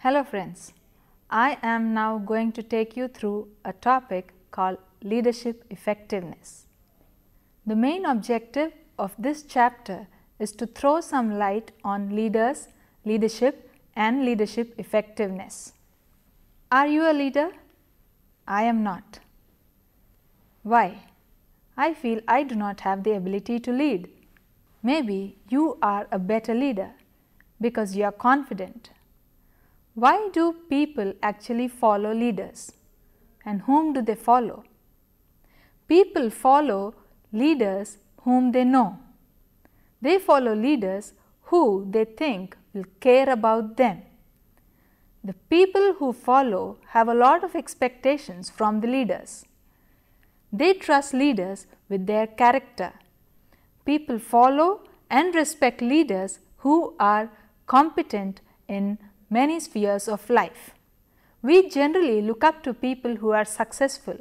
Hello friends, I am now going to take you through a topic called leadership effectiveness. The main objective of this chapter is to throw some light on leaders, leadership and leadership effectiveness. Are you a leader? I am not. Why? I feel I do not have the ability to lead. Maybe you are a better leader because you are confident. Why do people actually follow leaders? And whom do they follow? People follow leaders whom they know. They follow leaders who they think will care about them. The people who follow have a lot of expectations from the leaders. They trust leaders with their character. People follow and respect leaders who are competent in many spheres of life. We generally look up to people who are successful.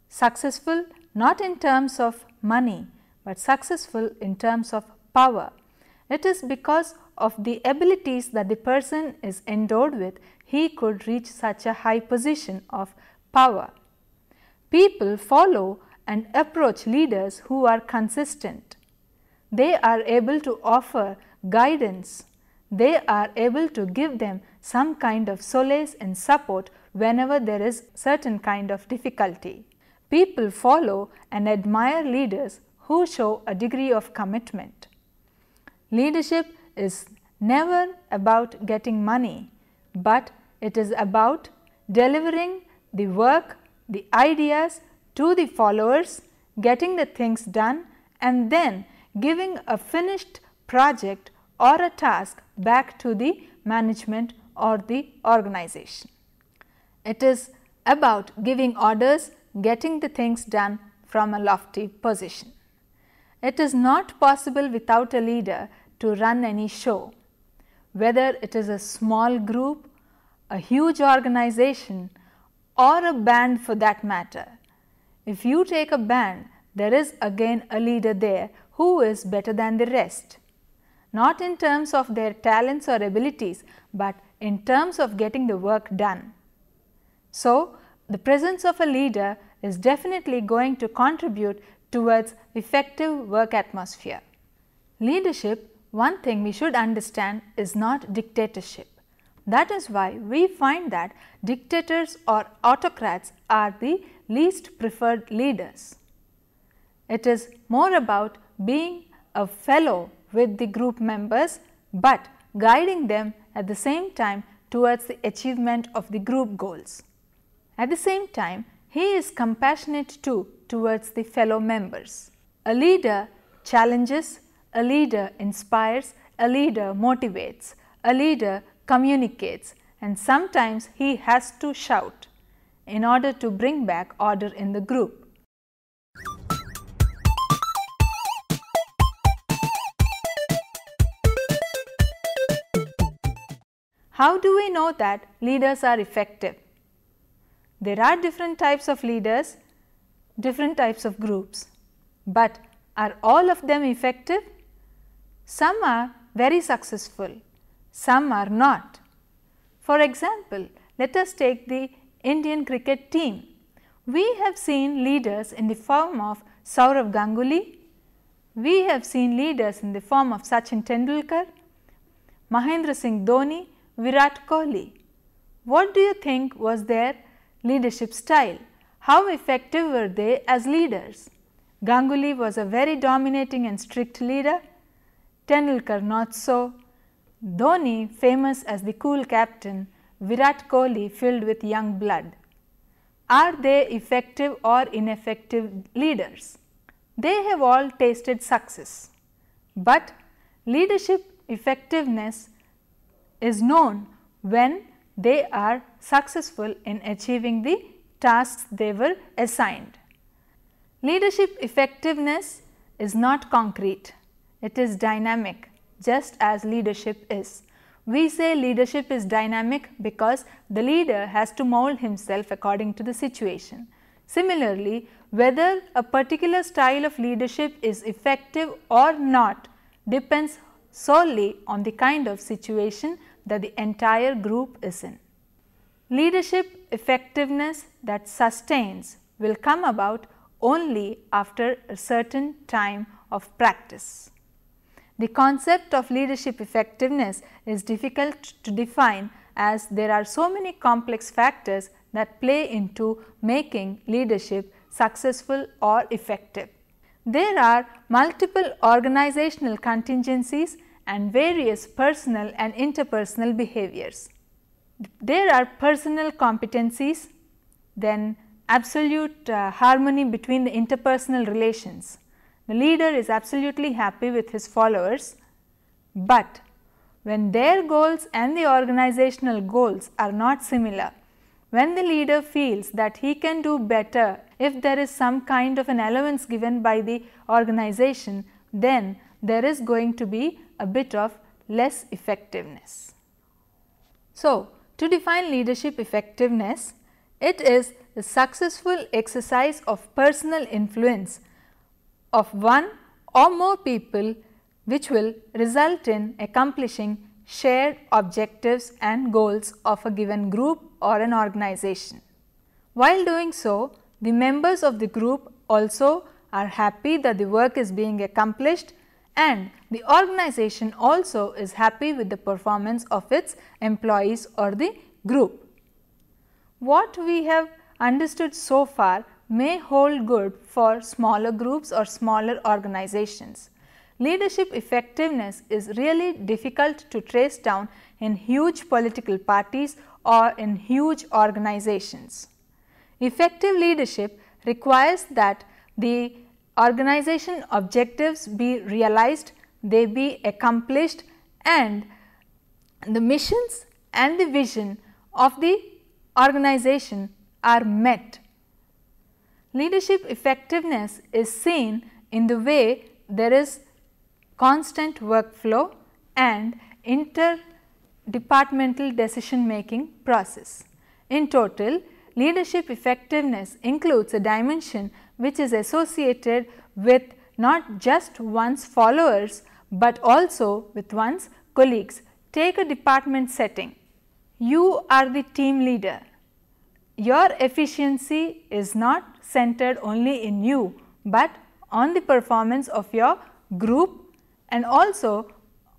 Successful not in terms of money, but successful in terms of power. It is because of the abilities that the person is endowed with, he could reach such a high position of power. People follow and approach leaders who are consistent. They are able to offer guidance. They are able to give them some kind of solace and support whenever there is certain kind of difficulty. People follow and admire leaders who show a degree of commitment. Leadership is never about getting money, but it is about delivering the work, the ideas to the followers, getting the things done and then giving a finished project or a task back to the management or the organization. It is about giving orders, getting the things done from a lofty position. It is not possible without a leader to run any show, whether it is a small group, a huge organization or a band for that matter. If you take a band, there is again a leader there who is better than the rest. Not in terms of their talents or abilities, but in terms of getting the work done. So, the presence of a leader is definitely going to contribute towards effective work atmosphere. Leadership, one thing we should understand, is not dictatorship. That is why we find that dictators or autocrats are the least preferred leaders. It is more about being a fellow with the group members, but guiding them at the same time towards the achievement of the group goals. At the same time, he is compassionate too towards the fellow members. A leader challenges, a leader inspires, a leader motivates, a leader communicates, and sometimes he has to shout in order to bring back order in the group. How do we know that leaders are effective? There are different types of leaders, different types of groups, but are all of them effective? Some are very successful, some are not. For example, let us take the Indian cricket team. We have seen leaders in the form of Sourav Ganguly, we have seen leaders in the form of Sachin Tendulkar, Mahendra Singh Dhoni, Virat Kohli. What do you think was their leadership style? How effective were they as leaders? Ganguly was a very dominating and strict leader, Tendulkar not so, Dhoni famous as the cool captain, Virat Kohli filled with young blood. Are they effective or ineffective leaders? They have all tasted success, but leadership effectiveness is known when they are successful in achieving the tasks they were assigned. Leadership effectiveness is not concrete, it is dynamic, just as leadership is. We say leadership is dynamic because the leader has to mold himself according to the situation. Similarly, whether a particular style of leadership is effective or not depends solely on the kind of situation that the entire group is in. Leadership effectiveness that sustains will come about only after a certain time of practice. The concept of leadership effectiveness is difficult to define, as there are so many complex factors that play into making leadership successful or effective. There are multiple organizational contingencies and various personal and interpersonal behaviors. There are personal competencies, then absolute harmony between the interpersonal relations. The leader is absolutely happy with his followers, but when their goals and the organizational goals are not similar, when the leader feels that he can do better if there is some kind of an allowance given by the organization, then there is going to be a bit of less effectiveness. So, to define leadership effectiveness, it is the successful exercise of personal influence of one or more people which will result in accomplishing shared objectives and goals of a given group or an organization. While doing so, the members of the group also are happy that the work is being accomplished, and the organization also is happy with the performance of its employees or the group. What we have understood so far may hold good for smaller groups or smaller organizations. Leadership effectiveness is really difficult to trace down in huge political parties or in huge organizations. Effective leadership requires that the organization objectives be realized, they be accomplished, and the missions and the vision of the organization are met. Leadership effectiveness is seen in the way there is constant workflow and interdepartmental decision making process. In total, leadership effectiveness includes a dimension which is associated with not just one's followers, but also with one's colleagues. Take a department setting. You are the team leader. Your efficiency is not centered only in you, but on the performance of your group and also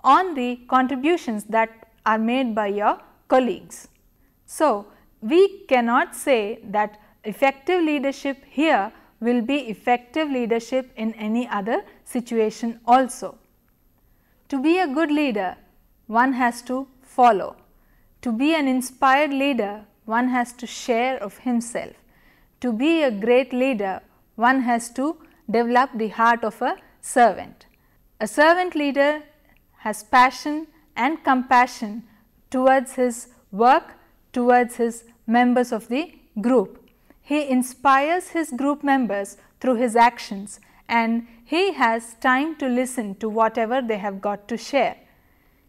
on the contributions that are made by your colleagues. So, we cannot say that effective leadership here will be effective leadership in any other situation also. To be a good leader, one has to follow. To be an inspired leader, one has to share of himself. To be a great leader, one has to develop the heart of a servant. A servant leader has passion and compassion towards his work, towards his members of the group. He inspires his group members through his actions, and he has time to listen to whatever they have got to share.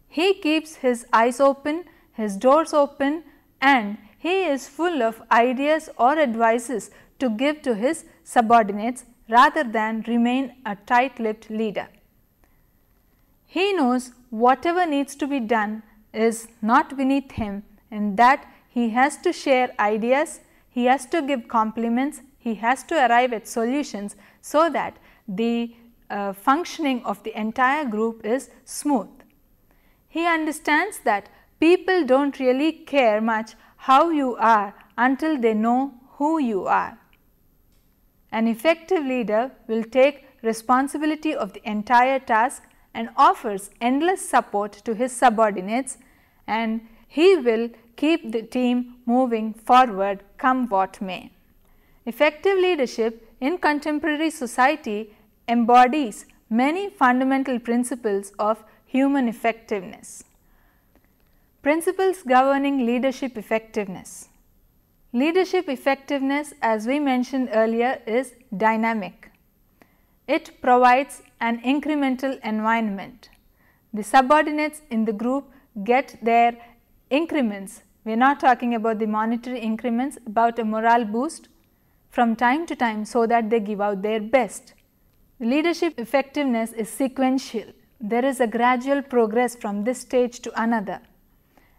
He keeps his eyes open, his doors open, and he is full of ideas or advices to give to his subordinates rather than remain a tight-lipped leader. He knows whatever needs to be done is not beneath him, and that he has to share ideas, he has to give compliments, he has to arrive at solutions so that the functioning of the entire group is smooth. He understands that people do not really care much how you are until they know who you are. An effective leader will take responsibility of the entire task and offers endless support to his subordinates, and he will keep the team moving forward come what may. Effective leadership in contemporary society embodies many fundamental principles of human effectiveness. Principles governing leadership effectiveness. Leadership effectiveness, as we mentioned earlier, is dynamic. It provides an incremental environment. The subordinates in the group get their increments. We are not talking about the monetary increments, about a morale boost from time to time so that they give out their best. Leadership effectiveness is sequential. There is a gradual progress from this stage to another.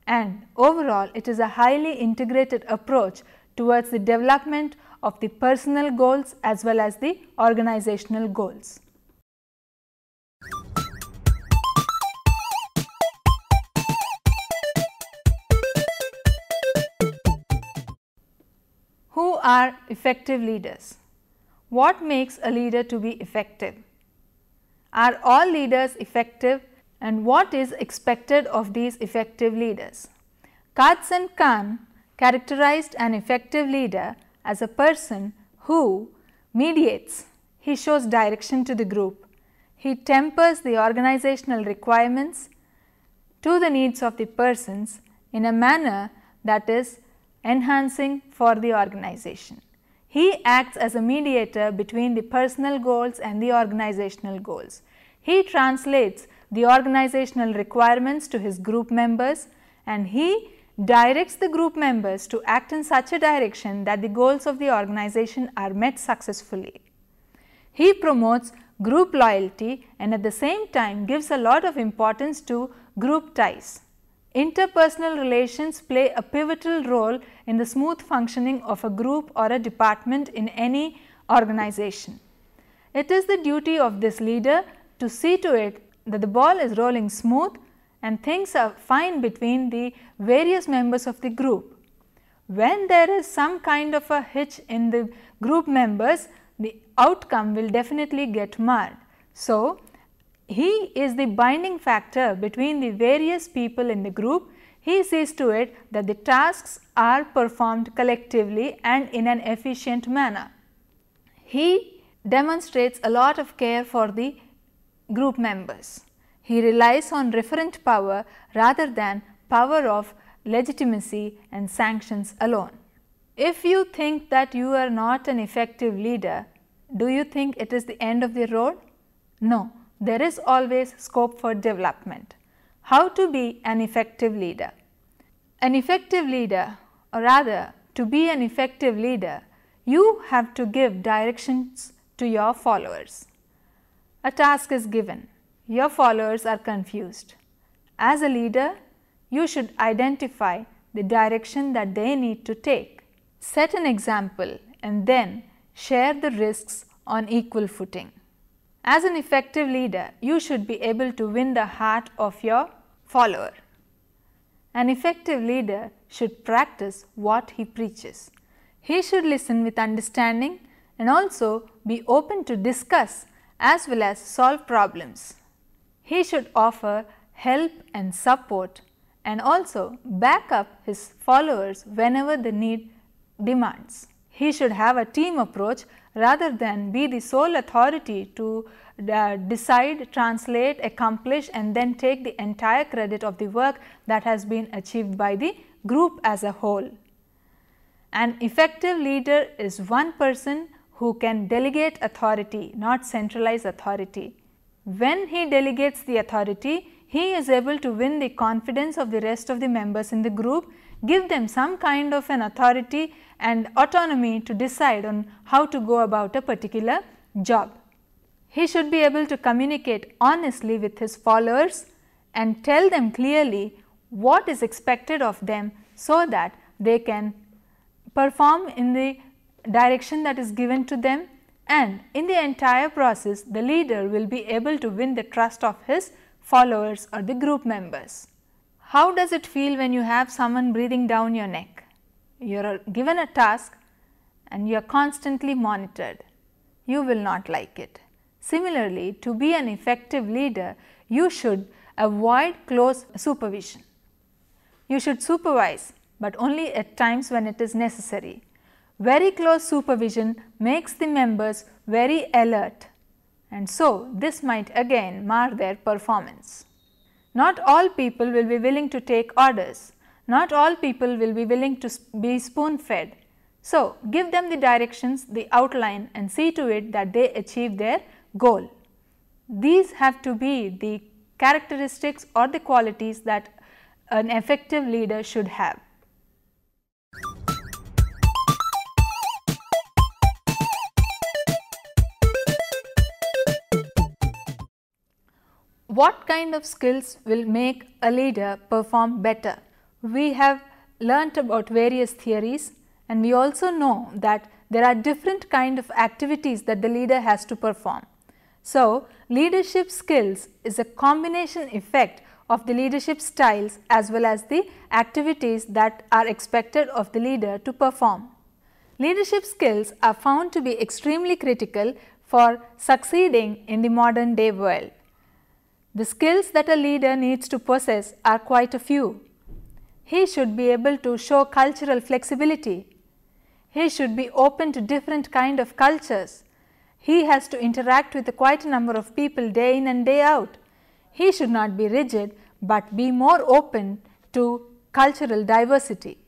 and overall it is a highly integrated approach towards the development of the personal goals as well as the organizational goals. Who are effective leaders? What makes a leader to be effective? Are all leaders effective, and what is expected of these effective leaders? Katz and Kahn characterized an effective leader as a person who mediates, he shows direction to the group, he tempers the organizational requirements to the needs of the persons in a manner that is enhancing for the organization. He acts as a mediator between the personal goals and the organizational goals. He translates the organizational requirements to his group members, and he directs the group members to act in such a direction that the goals of the organization are met successfully. He promotes group loyalty and at the same time gives a lot of importance to group ties. Interpersonal relations play a pivotal role in the smooth functioning of a group or a department in any organization. It is the duty of this leader to see to it that the ball is rolling smooth and things are fine between the various members of the group. When there is some kind of a hitch in the group members, the outcome will definitely get marred. So, he is the binding factor between the various people in the group. He sees to it that the tasks are performed collectively and in an efficient manner. He demonstrates a lot of care for the group members. He relies on referent power rather than power of legitimacy and sanctions alone. If you think that you are not an effective leader, do you think it is the end of the road? No. There is always scope for development. How to be an effective leader? An effective leader, or rather to be an effective leader, you have to give directions to your followers. A task is given, your followers are confused. As a leader, you should identify the direction that they need to take. Set an example and then share the risks on equal footing. As an effective leader, you should be able to win the heart of your follower. An effective leader should practice what he preaches. He should listen with understanding and also be open to discuss as well as solve problems. He should offer help and support and also back up his followers whenever the need demands. He should have a team approach rather than be the sole authority to decide, translate, accomplish and then take the entire credit of the work that has been achieved by the group as a whole. An effective leader is one person who can delegate authority, not centralize authority. When he delegates the authority, he is able to win the confidence of the rest of the members in the group, give them some kind of an authority and autonomy to decide on how to go about a particular job. He should be able to communicate honestly with his followers and tell them clearly what is expected of them so that they can perform in the direction that is given to them, and in the entire process the leader will be able to win the trust of his followers or the group members. How does it feel when you have someone breathing down your neck? You are given a task and you are constantly monitored. You will not like it. Similarly, to be an effective leader, you should avoid close supervision. You should supervise, but only at times when it is necessary. Very close supervision makes the members very alert, and so this might again mar their performance. Not all people will be willing to take orders. Not all people will be willing to be spoon-fed. So, give them the directions, the outline and see to it that they achieve their goal. These have to be the characteristics or the qualities that an effective leader should have. What kind of skills will make a leader perform better? we have learnt about various theories, and we also know that there are different kind of activities that the leader has to perform. So, leadership skills is a combination effect of the leadership styles as well as the activities that are expected of the leader to perform. Leadership skills are found to be extremely critical for succeeding in the modern day world. The skills that a leader needs to possess are quite a few. He should be able to show cultural flexibility. He should be open to different kind of cultures. He has to interact with quite a number of people day in and day out. He should not be rigid, but be more open to cultural diversity.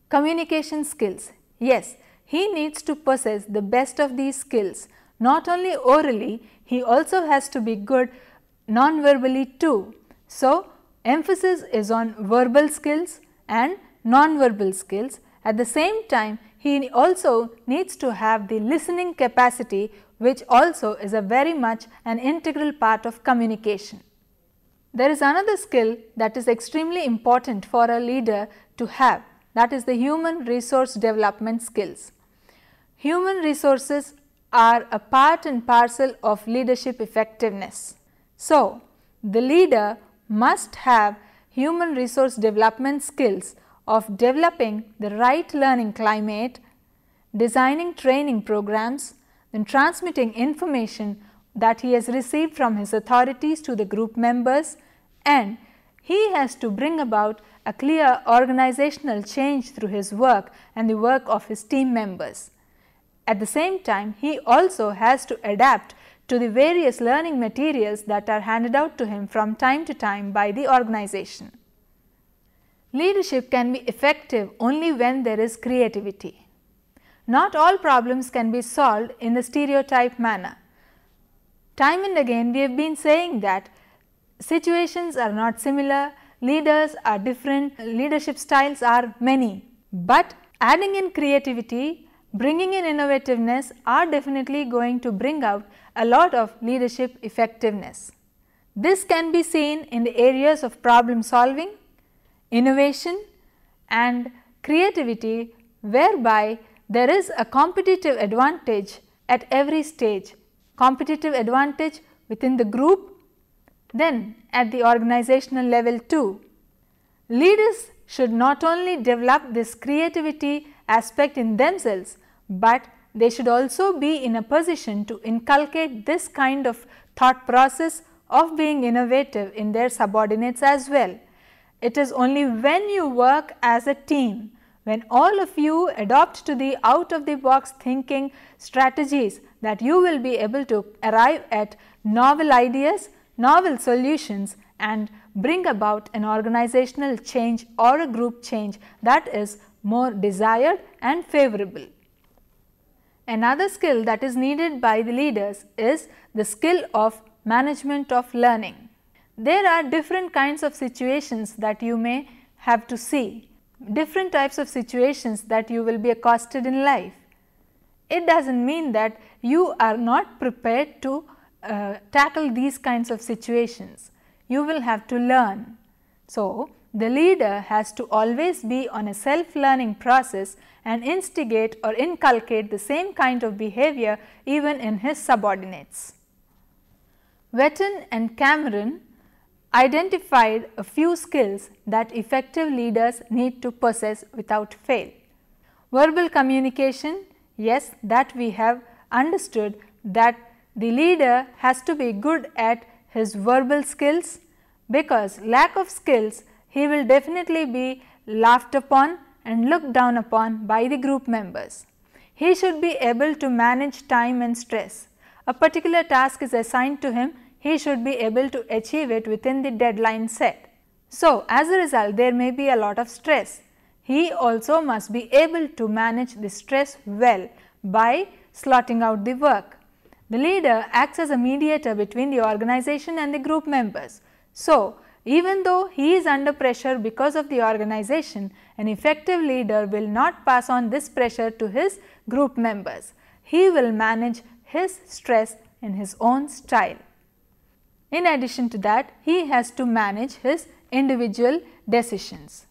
Communication skills. Yes, he needs to possess the best of these skills. Not only orally, he also has to be good non-verbally too. So, emphasis is on verbal skills and non-verbal skills. At the same time, he also needs to have the listening capacity, which also is a very much an integral part of communication. There is another skill that is extremely important for a leader to have, that is the human resource development skills. Human resources are a part and parcel of leadership effectiveness. So, the leader must have human resource development skills of developing the right learning climate, designing training programs, then transmitting information that he has received from his authorities to the group members, and he has to bring about a clear organizational change through his work and the work of his team members. At the same time, he also has to adapt to the various learning materials that are handed out to him from time to time by the organization. Leadership can be effective only when there is creativity. Not all problems can be solved in the stereotype manner. Time and again we have been saying that situations are not similar, leaders are different, leadership styles are many, but adding in creativity, bringing in innovativeness are definitely going to bring out a lot of leadership effectiveness. This can be seen in the areas of problem solving, innovation and creativity, whereby there is a competitive advantage at every stage, competitive advantage within the group, then at the organizational level too. Leaders should not only develop this creativity aspect in themselves, but they should also be in a position to inculcate this kind of thought process of being innovative in their subordinates as well. It is only when you work as a team, when all of you adopt to the out of the box thinking strategies, that you will be able to arrive at novel ideas, novel solutions and bring about an organizational change or a group change that is more desired and favorable. Another skill that is needed by the leaders is the skill of management of learning. There are different kinds of situations that you may have to see, different types of situations that you will be accosted in life. It does not mean that you are not prepared to tackle these kinds of situations. You will have to learn. So, the leader has to always be on a self-learning process and instigate or inculcate the same kind of behavior even in his subordinates. Wetton and Cameron identified a few skills that effective leaders need to possess without fail. Verbal communication, yes, that we have understood that the leader has to be good at his verbal skills, because lack of skills he will definitely be laughed upon and looked down upon by the group members. He should be able to manage time and stress. A particular task is assigned to him, he should be able to achieve it within the deadline set. So, as a result there may be a lot of stress. He also must be able to manage the stress well by slotting out the work. The leader acts as a mediator between the organization and the group members. So, even though he is under pressure because of the organization, an effective leader will not pass on this pressure to his group members. He will manage his stress in his own style. In addition to that, he has to manage his individual decisions.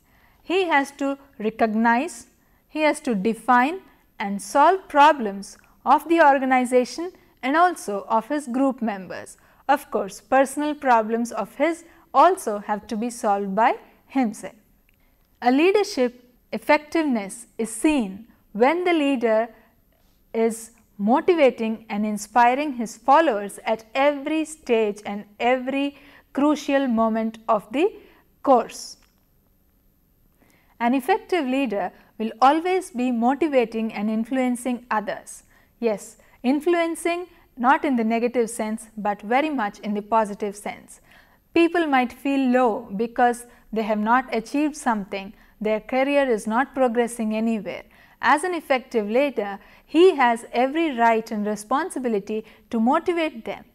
He has to recognize, he has to define and solve problems of the organization and also of his group members. Of course, personal problems of his also have to be solved by himself. A leadership effectiveness is seen when the leader is motivating and inspiring his followers at every stage and every crucial moment of the course. An effective leader will always be motivating and influencing others. Yes, influencing not in the negative sense, but very much in the positive sense. People might feel low because they have not achieved something, their career is not progressing anywhere. As an effective leader, he has every right and responsibility to motivate them,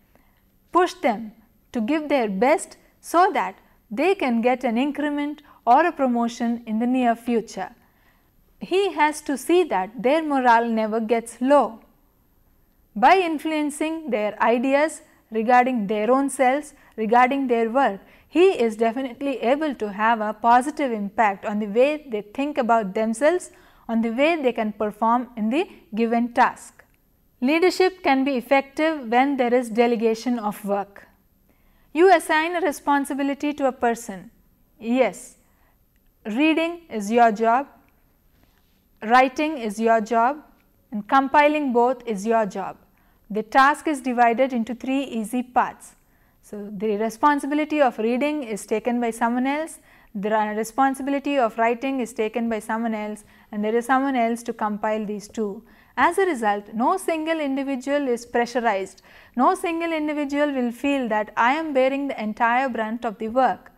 push them to give their best so that they can get an increment or a promotion in the near future. He has to see that their morale never gets low. By influencing their ideas regarding their own selves, regarding their work, he is definitely able to have a positive impact on the way they think about themselves, on the way they can perform in the given task. Leadership can be effective when there is delegation of work. You assign a responsibility to a person. Yes, reading is your job, writing is your job, and compiling both is your job. The task is divided into 3 easy parts. So, the responsibility of reading is taken by someone else, the responsibility of writing is taken by someone else, and there is someone else to compile these 2. As a result, no single individual is pressurized, no single individual will feel that I am bearing the entire brunt of the work.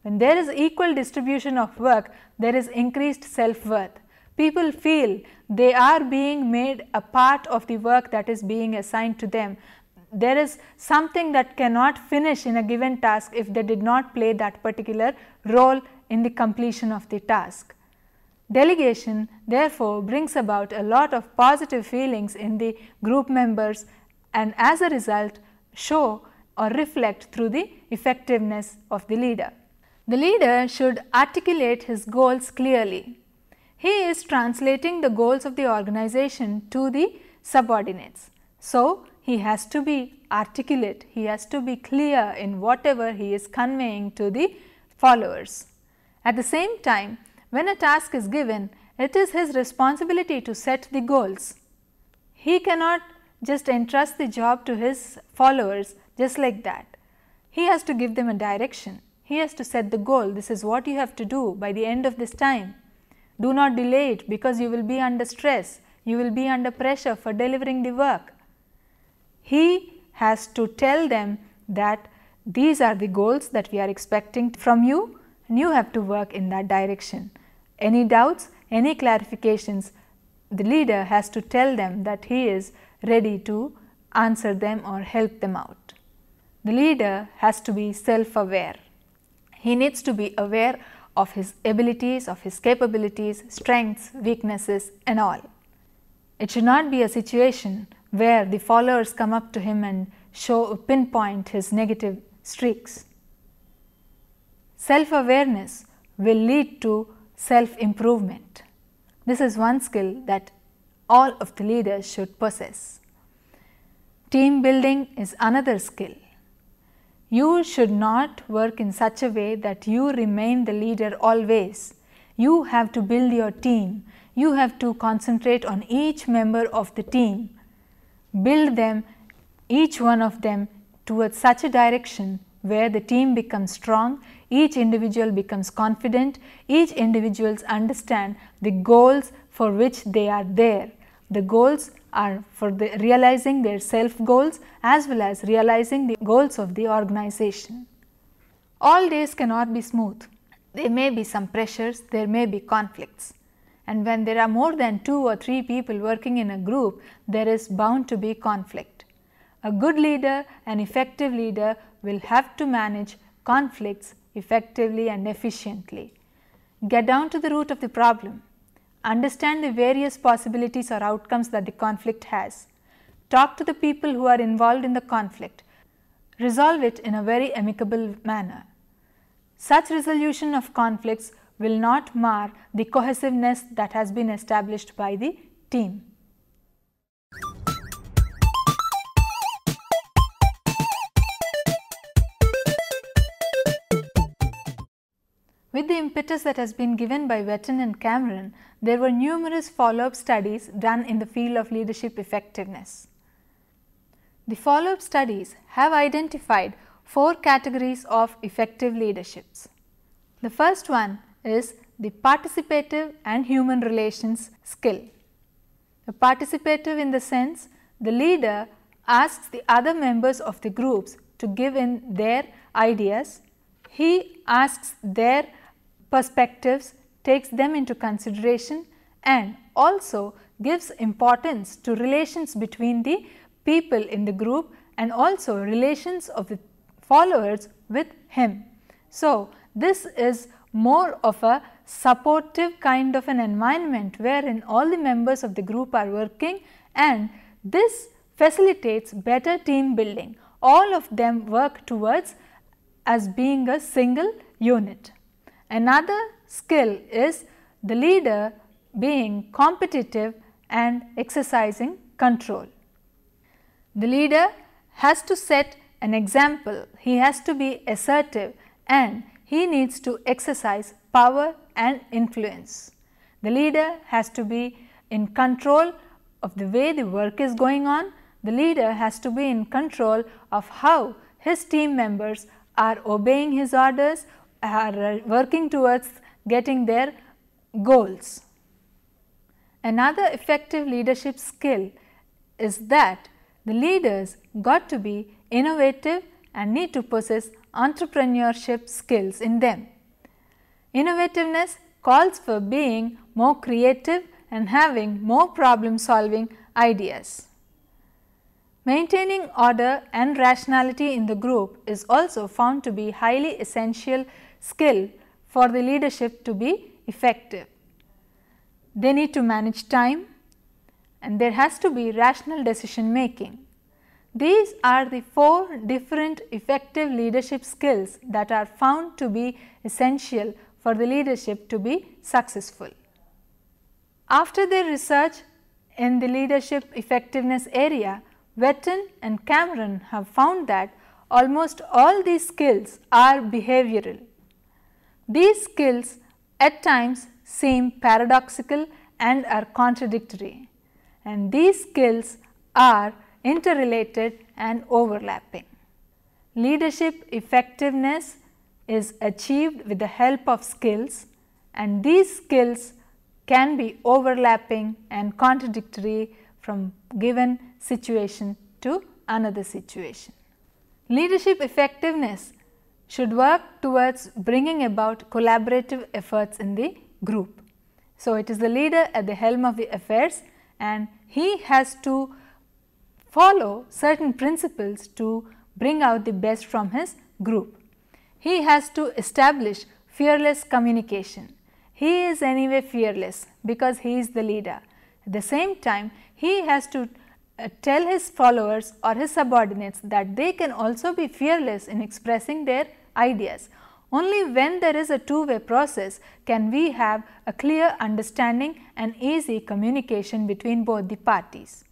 When there is equal distribution of work, there is increased self-worth. People feel they are being made a part of the work that is being assigned to them. There is something that cannot finish in a given task if they did not play that particular role in the completion of the task. Delegation therefore brings about a lot of positive feelings in the group members and as a result show or reflect through the effectiveness of the leader. The leader should articulate his goals clearly. He is translating the goals of the organization to the subordinates. So, he has to be articulate, he has to be clear in whatever he is conveying to the followers. At the same time, when a task is given, it is his responsibility to set the goals. He cannot just entrust the job to his followers just like that. He has to give them a direction. He has to set the goal. This is what you have to do by the end of this time. Do not delay it because you will be under stress. You will be under pressure for delivering the work. He has to tell them that these are the goals that we are expecting from you and you have to work in that direction. Any doubts, any clarifications, the leader has to tell them that he is ready to answer them or help them out. The leader has to be self-aware. He needs to be aware of his abilities, of his capabilities, strengths, weaknesses and all. It should not be a situation where the followers come up to him and pinpoint his negative streaks. Self-awareness will lead to self-improvement. This is one skill that all of the leaders should possess. Team building is another skill. You should not work in such a way that you remain the leader always. You have to build your team. You have to concentrate on each member of the team. Build them, each one of them, towards such a direction where the team becomes strong, each individual becomes confident, each individuals understand the goals for which they are there. The goals are for realizing their self goals as well as realizing the goals of the organization. All days cannot be smooth. There may be some pressures, there may be conflicts. And when there are more than 2 or 3 people working in a group, there is bound to be conflict. A good leader, an effective leader will have to manage conflicts effectively and efficiently. Get down to the root of the problem. Understand the various possibilities or outcomes that the conflict has. Talk to the people who are involved in the conflict. Resolve it in a very amicable manner. Such resolution of conflicts will not mar the cohesiveness that has been established by the team. With the impetus that has been given by Wetton and Cameron, there were numerous follow-up studies done in the field of leadership effectiveness. The follow-up studies have identified 4 categories of effective leaderships. The first one is the participative and human relations skill. The participative in the sense the leader asks the other members of the groups to give in their ideas, he asks their perspectives, takes them into consideration, and also gives importance to relations between the people in the group and also relations of the followers with him. So, this is more of a supportive kind of an environment wherein all the members of the group are working, and this facilitates better team building. All of them work towards as being a single unit. Another skill is the leader being competitive and exercising control. The leader has to set an example, he has to be assertive, and he needs to exercise power and influence. The leader has to be in control of the way the work is going on. The leader has to be in control of how his team members are obeying his orders, are working towards getting their goals. Another effective leadership skill is that the leaders got to be innovative and need to possess entrepreneurship skills in them. Innovativeness calls for being more creative and having more problem solving ideas. Maintaining order and rationality in the group is also found to be highly essential skill for the leadership to be effective. They need to manage time, and there has to be rational decision making. These are the 4 different effective leadership skills that are found to be essential for the leadership to be successful. After their research in the leadership effectiveness area, Wetton and Cameron have found that almost all these skills are behavioral. These skills at times seem paradoxical and are contradictory, and these skills are interrelated and overlapping. Leadership effectiveness is achieved with the help of skills, and these skills can be overlapping and contradictory from given situation to another situation. Leadership effectiveness should work towards bringing about collaborative efforts in the group. So, it is the leader at the helm of the affairs, and he has to follow certain principles to bring out the best from his group. He has to establish fearless communication. He is anyway fearless because he is the leader. At the same time, he has to tell his followers or his subordinates that they can also be fearless in expressing their ideas. Only when there is a two-way process can we have a clear understanding and easy communication between both the parties.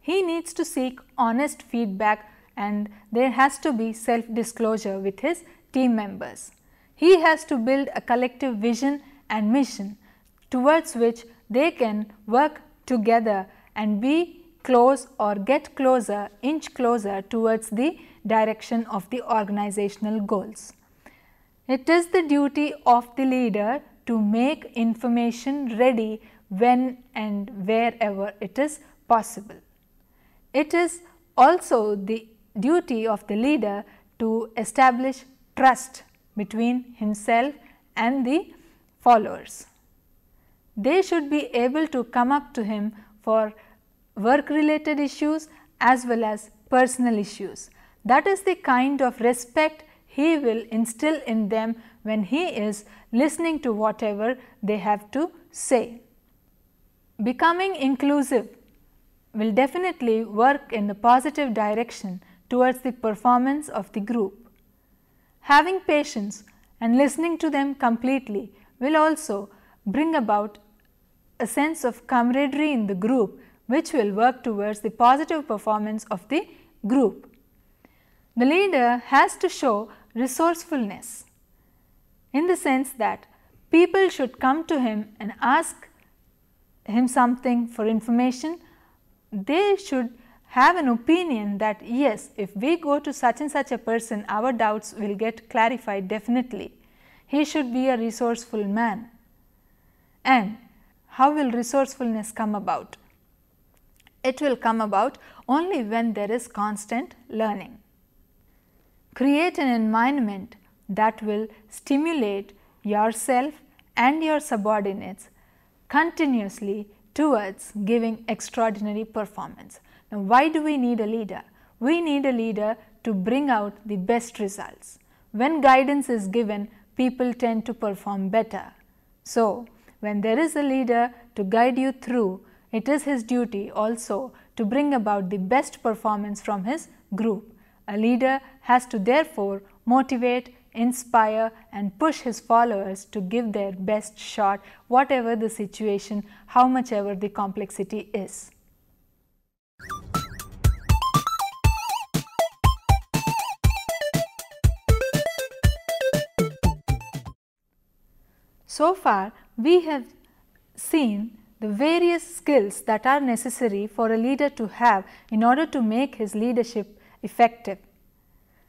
He needs to seek honest feedback, and there has to be self-disclosure with his team members. He has to build a collective vision and mission towards which they can work together and be close or get closer, inch closer towards the direction of the organizational goals. It is the duty of the leader to make information ready when and wherever it is possible. It is also the duty of the leader to establish trust between himself and the followers. They should be able to come up to him for work related issues as well as personal issues. That is the kind of respect he will instill in them when he is listening to whatever they have to say. Becoming inclusive will definitely work in the positive direction towards the performance of the group. Having patience and listening to them completely will also bring about a sense of camaraderie in the group, which will work towards the positive performance of the group. The leader has to show resourcefulness in the sense that people should come to him and ask him something for information. They should have an opinion that yes, if we go to such and such a person, our doubts will get clarified definitely. He should be a resourceful man. And how will resourcefulness come about? It will come about only when there is constant learning. Create an environment that will stimulate yourself and your subordinates continuously towards giving extraordinary performance. Now, why do we need a leader? We need a leader to bring out the best results. When guidance is given, people tend to perform better. So, when there is a leader to guide you through, it is his duty also to bring about the best performance from his group. A leader has to therefore motivate, inspire and push his followers to give their best shot, whatever the situation, how much ever the complexity is. So far, we have seen the various skills that are necessary for a leader to have in order to make his leadership effective.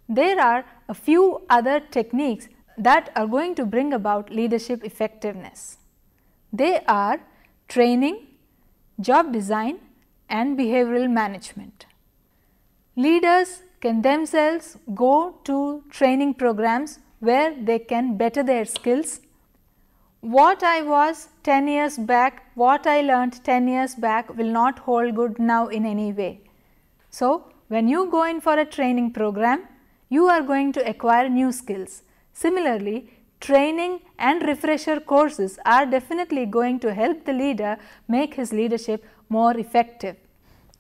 There are a few other techniques that are going to bring about leadership effectiveness. They are training, job design and behavioral management. Leaders can themselves go to training programs where they can better their skills. What I was 10 years back, what I learnt 10 years back will not hold good now in any way. So, when you go in for a training program, you are going to acquire new skills. Similarly, training and refresher courses are definitely going to help the leader make his leadership more effective.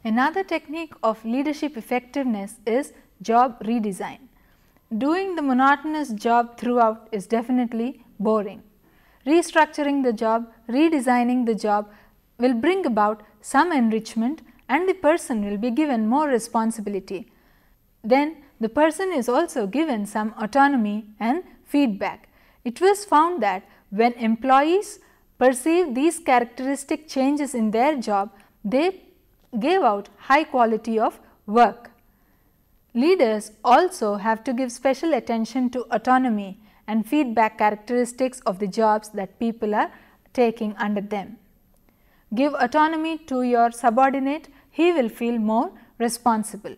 Another technique of leadership effectiveness is job redesign. Doing the monotonous job throughout is definitely boring. Restructuring the job, redesigning the job will bring about some enrichment and the person will be given more responsibility. Then the person is also given some autonomy and feedback. It was found that when employees perceive these characteristic changes in their job, they gave out high quality of work. Leaders also have to give special attention to autonomy and feedback characteristics of the jobs that people are taking under them. Give autonomy to your subordinate, he will feel more responsible.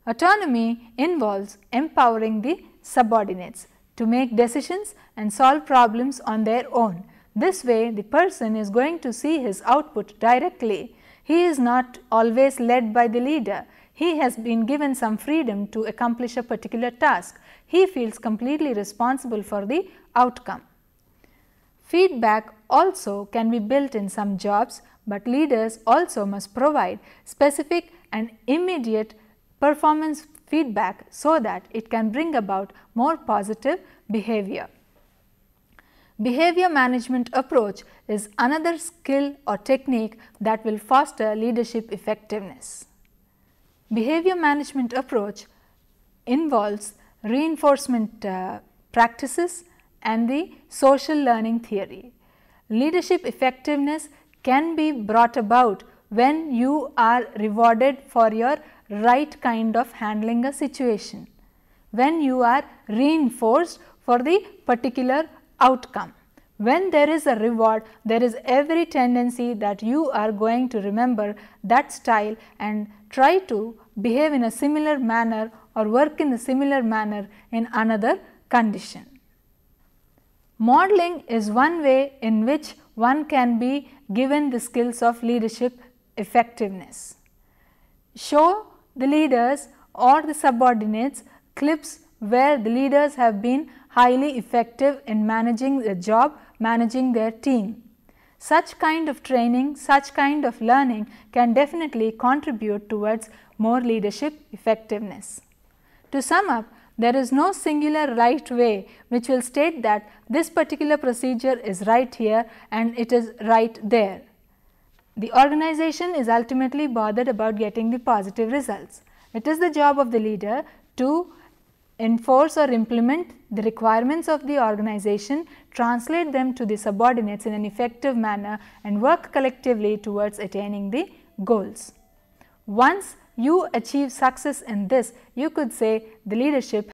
Autonomy involves empowering the subordinates to make decisions and solve problems on their own. This way, the person is going to see his output directly. He is not always led by the leader. He has been given some freedom to accomplish a particular task. He feels completely responsible for the outcome. Feedback also can be built in some jobs, but leaders also must provide specific and immediate performance feedback so that it can bring about more positive behavior. Behavior management approach is another skill or technique that will foster leadership effectiveness. Behavior management approach involves reinforcement practices and the social learning theory. Leadership effectiveness can be brought about when you are rewarded for your right kind of handling a situation, when you are reinforced for the particular outcome. When there is a reward, there is every tendency that you are going to remember that style and try to behave in a similar manner or work in a similar manner in another condition. Modeling is one way in which one can be given the skills of leadership effectiveness. Show the leaders or the subordinates clips where the leaders have been highly effective in managing the job, managing their team. Such kind of training, such kind of learning can definitely contribute towards more leadership effectiveness. To sum up, There is no singular right way which will state that this particular procedure is right here and it is right there. The organization is ultimately bothered about getting the positive results. It is the job of the leader to enforce or implement the requirements of the organization, translate them to the subordinates in an effective manner and work collectively towards attaining the goals. Once you achieve success in this, you could say the leadership